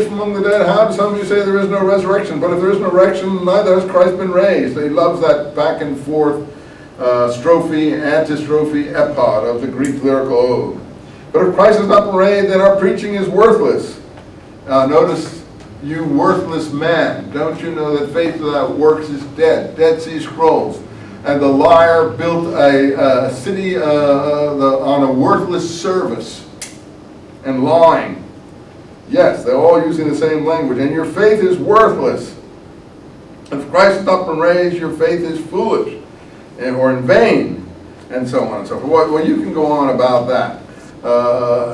raised from among the dead, how do some of you say there is no resurrection? But if there is no resurrection, neither has Christ been raised. He loves that back and forth strophe, antistrophe, epod of the Greek lyrical ode. But if Christ has not been raised, then our preaching is worthless. Notice, you worthless man, don't you know that faith without works is dead? Dead Sea Scrolls. And the liar built a city on a worthless service and lying. Yes, they're all using the same language. And your faith is worthless. If Christ has not been raised, your faith is foolish or in vain, and so on and so forth. Well, you can go on about that,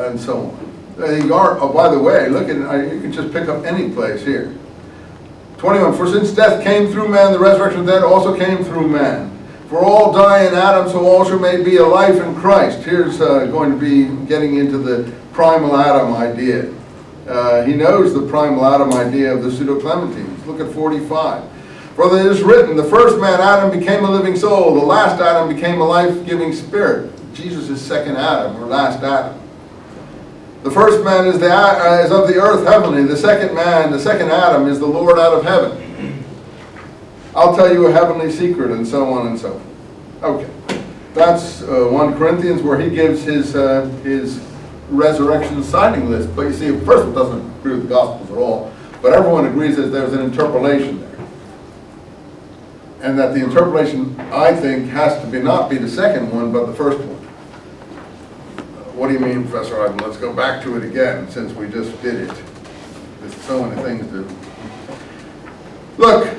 and so on. Oh, by the way, look at you can just pick up any place here. 21. For since death came through man, the resurrection of the dead also came through man. For all die in Adam, so also may be a life in Christ. Here's going to be getting into the primal Adam idea. He knows the primal Adam idea of the Pseudo-Clementines. Look at 45. For it is written, the first man, Adam, became a living soul. The last Adam became a life-giving spirit. Jesus is second Adam, or last Adam. The first man is of the earth heavenly. The second man, the second Adam, is the Lord out of heaven. I'll tell you a heavenly secret, and so on and so forth. Okay. That's 1 Corinthians, where he gives his resurrection citing list. But you see, first of all, it doesn't agree with the Gospels at all. But everyone agrees that there's an interpolation there. And that the interpolation, I think, has to not be the second one, but the first one. What do you mean, Professor Eisenman? Let's go back to it again, since we just did it. There's so many things to... Look,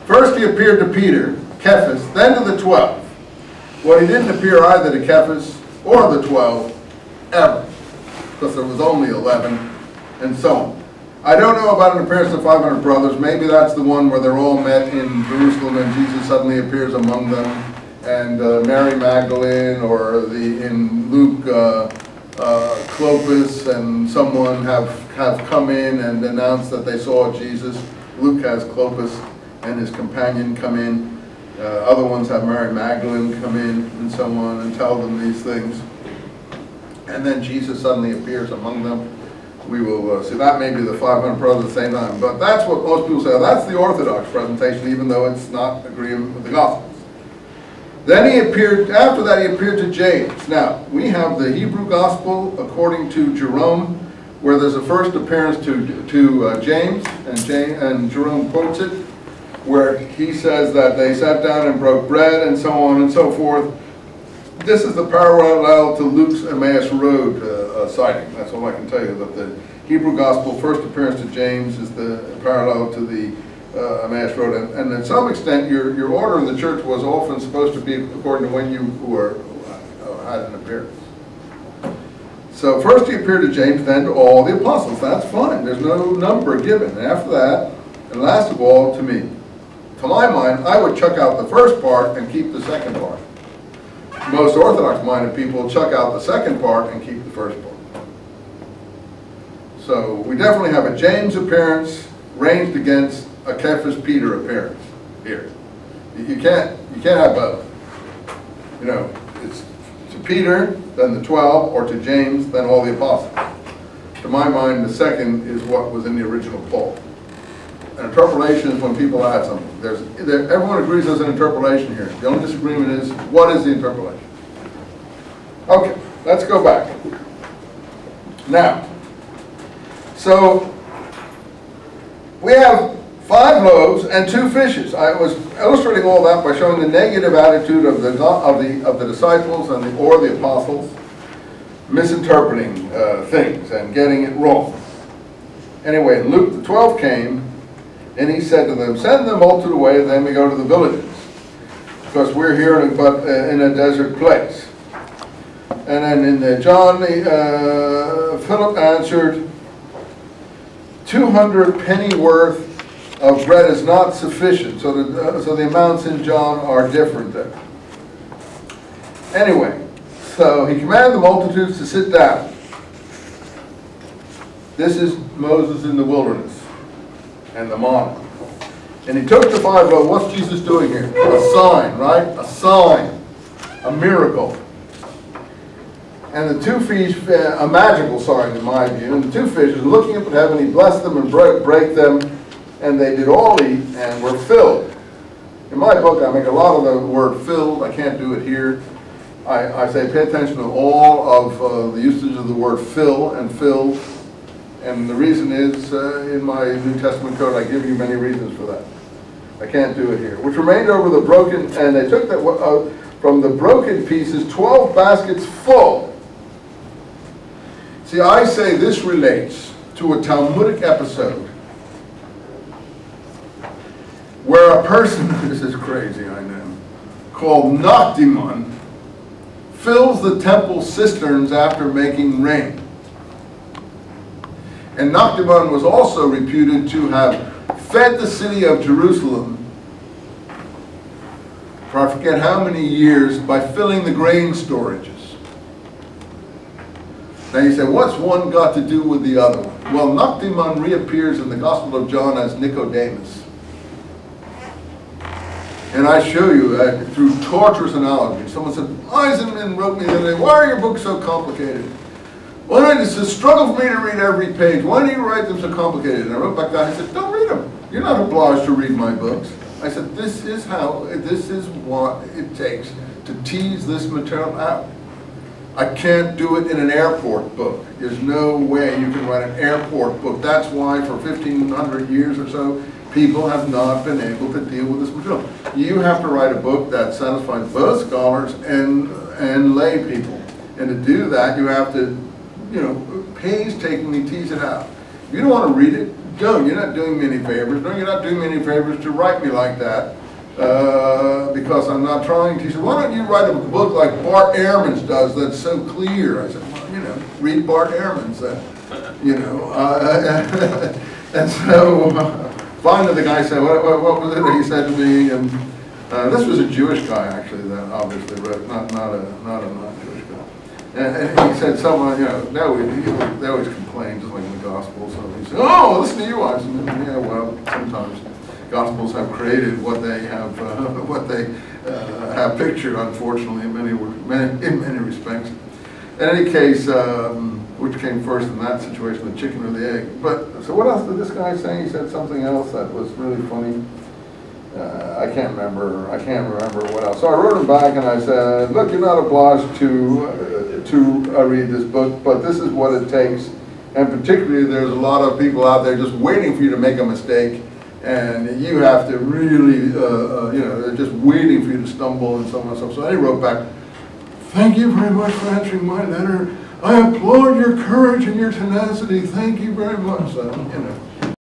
first he appeared to Peter, Cephas, then to the 12. Well, he didn't appear either to Cephas or the 12, ever, because there was only 11, and so on. I don't know about an appearance of 500 brothers. Maybe that's the one where they're all met in Jerusalem and Jesus suddenly appears among them, and Mary Magdalene, or in Luke, Clopas and someone have come in and announced that they saw Jesus. Luke has Clopas and his companion come in. Other ones have Mary Magdalene come in and so on and tell them these things. And then Jesus suddenly appears among them. We will see that may be the 500 brothers at the same time. But that's what most people say. That's the Orthodox presentation, even though it's not agreeing with the Gospels. Then he appeared, after that he appeared to James. Now, we have the Hebrew Gospel according to Jerome, where there's a first appearance to James, and Jerome quotes it, where he says that they sat down and broke bread and so on and so forth. This is the parallel to Luke's Emmaus Road sighting. That's all I can tell you, that the Hebrew Gospel first appearance to James is the parallel to the Emmaus Road. And in some extent, your order in the church was often supposed to be according to when you had an appearance. So first he appeared to James, then to all the apostles. That's fine. There's no number given. And after that, and last of all, to me. To my mind, I would chuck out the first part and keep the second part. Most Orthodox-minded people chuck out the second part and keep the first part. So we definitely have a James appearance ranged against a Cephas Peter appearance here. You can't have both. You know, it's to Peter, then the 12, or to James, then all the apostles. To my mind, the second is what was in the original Paul. An interpolation is when people add something. Everyone agrees there's an interpolation here. The only disagreement is, what is the interpolation? Okay, let's go back. Now, so we have 5 loaves and 2 fishes. I was illustrating all that by showing the negative attitude of the disciples or the apostles, misinterpreting things and getting it wrong. Anyway, Luke the 12 came, and he said to them, "Send the multitude away, then we go to the villages, because we're here in a desert place." And then in John, Philip answered, 200 pennyworth of bread is not sufficient. So the amounts in John are different there. Anyway, so he commanded the multitudes to sit down. This is Moses in the wilderness and the manna. And he took the 5 loaves. What's Jesus doing here? A sign, right? A sign. A miracle. And the two fish, a magical sign in my view, and the two fishes looking up at heaven, he blessed them and break them, and they did all eat and were filled. In my book, I make a lot of the word filled. I can't do it here. I say pay attention to all of the usage of the word fill and filled. And the reason is, in my New Testament code, I give you many reasons for that. I can't do it here. Which remained over the broken, and they took that from the broken pieces, 12 baskets full. See, I say this relates to a Talmudic episode where a person, this is crazy, I know, called Noctimon, fills the temple cisterns after making rain. And Noctimon was also reputed to have fed the city of Jerusalem for I forget how many years by filling the grain storages. Now you say, what's one got to do with the other one? Well, Noctimon reappears in the Gospel of John as Nicodemus. And I show you through torturous analogy. Someone said, Eisenman wrote me the other day, why are your books so complicated? Well, it's a struggle for me to read every page. Why do you write them so complicated? And I wrote back down, I said, don't read them. You're not obliged to read my books. I said, this is what it takes to tease this material out. I can't do it in an airport book. There's no way you can write an airport book. That's why for 1,500 years or so, people have not been able to deal with this material. You have to write a book that satisfies both scholars and lay people. And to do that, you have to, painstakingly tease it out. If you don't want to read it, don't. You're not doing me any favors. No, you're not doing me any favors to write me like that. Because I'm not trying to. He said, why don't you write a book like Bart Ehrman's does that's so clear? I said, well, read Bart Ehrman's. And so finally the guy said, what was it that he said to me? And this was a Jewish guy, actually, that obviously wrote, not a non-Jewish guy. And he said, someone, they always complain, just like in the Gospels. So he said, oh, listen to you, Eisenman. Yeah, well, sometimes Gospels have created what they have pictured, unfortunately, in many respects. In any case, which came first in that situation, the chicken or the egg? But so what else did this guy say? He said something else that was really funny. I can't remember what else. So I wrote him back and I said, look, you're not obliged to read this book, but this is what it takes. And particularly, there's a lot of people out there just waiting for you to make a mistake. And you have to really, they're just waiting for you to stumble and so on and so on. So he wrote back, thank you very much for answering my letter. I applaud your courage and your tenacity. Thank you very much. So,